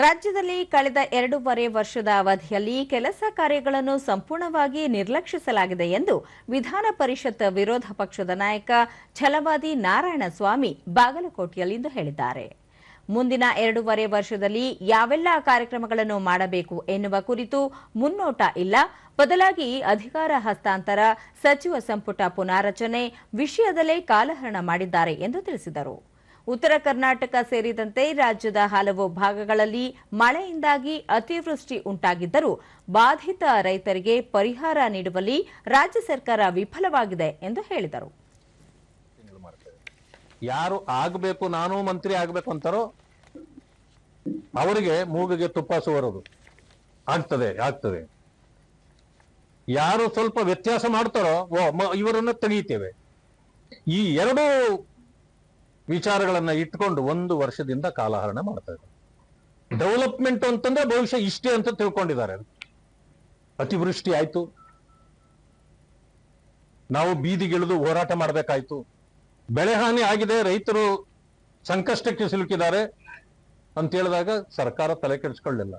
ರಾಜ್ಯದಲ್ಲಿ ಕಳೆದ 2.5 ವರ್ಷದ ಅವಧಿಯಲ್ಲಿ ಕೆಲಸ ಕಾರ್ಯಗಳನ್ನು ಸಂಪೂರ್ಣವಾಗಿ ನಿರ್ಲಕ್ಷಿಸಲಾಗಿದೆ ಎಂದು ವಿಧಾನ ಪರಿಷತ್ ವಿರೋಧ ಪಕ್ಷದ ನಾಯಕ ಛಲವಾದಿ ನಾರಾಯಣಸ್ವಾಮಿ ಬಾಗಲಕೋಟೆಯಲ್ಲಿಂದು ಹೇಳಿದ್ದಾರೆ. ಮುಂದಿನ 2.5 ವರ್ಷದಲ್ಲಿ ಯಾವೆಲ್ಲ ಕಾರ್ಯಕ್ರಮಗಳನ್ನು ಮಾಡಬೇಕು ಎನ್ನುವ ಕುರಿತು ಮುನ್ನೋಟ ಇಲ್ಲ, ಬದಲಾಗಿ ಅಧಿಕಾರ ಹಸ್ತಾಂತರ, ಸಚಿವ ಸಂಪುಟ ಪುನಾರಚನೆ ವಿಷಯದಲ್ಲೇ ಕಾಲಹರಣ ಮಾಡಿದ್ದಾರೆ ಎಂದು ತಿಳಿಸಿದರು. ಉತ್ತರ ಕರ್ನಾಟಕ ಸೇರಿದಂತೆ ರಾಜ್ಯದ ಹಲವು ಭಾಗಗಳಲ್ಲಿ ಮಳೆಯಿಂದಾಗಿ ಅತಿವೃಷ್ಟಿ ಉಂಟಾಗಿದ್ದರೂ ಬಾಧಿತ ರೈತರಿಗೆ ಪರಿಹಾರ ನೀಡುವಲ್ಲಿ ರಾಜ್ಯ ಸರ್ಕಾರ ವಿಫಲವಾಗಿದೆ ಎಂದು ಹೇಳಿದರು. ಯಾರು ಆಗಬೇಕು ನಾನು ಮಂತ್ರಿ ಆಗಬೇಕು ಅಂತಾರೋ ಅವರಿಗೆ ಮೂಗಿಗೆ ತುಪ್ಪ ಸುವರೋದು ಆಗ್ತದೆ. ಯಾರು ಸ್ವಲ್ಪ ವ್ಯತ್ಯಾಸ ಮಾಡ್ತಾರೋ ಇವರನ್ನು ತೆಗೀತೇವೆ. ಈ ಎರಡು ವಿಚಾರಗಳನ್ನ ಇಟ್ಕೊಂಡು 1 ವರ್ಷದಿಂದ ಕಾಲಹರಣ ಮಾಡ್ತಾ ಇದ್ದಾರೆ. ಡೆವಲಪ್ಮೆಂಟ್ ಅಂತಂದ್ರೆ ಭವಿಷ್ಯ ಇಷ್ಟೇ ಅಂತ ತಿಳ್ಕೊಂಡಿದ್ದಾರೆ. ಅತಿವೃಷ್ಟಿ ಆಯ್ತು, ನಾವು ಬೀದಿಗಿಳಿದು ಹೋರಾಟ ಮಾಡಬೇಕಾಯ್ತು, ಬೆಳೆ ಹಾನಿ ಆಗಿದೆ, ರೈತರು ಸಂಕಷ್ಟಕ್ಕೆ ಸಿಲುಕಿದ್ದಾರೆ ಅಂತ ಹೇಳಿದಾಗ ಸರ್ಕಾರ ತಲೆ ಕೆಡಿಸ್ಕೊಳ್ಳಿಲ್ಲ.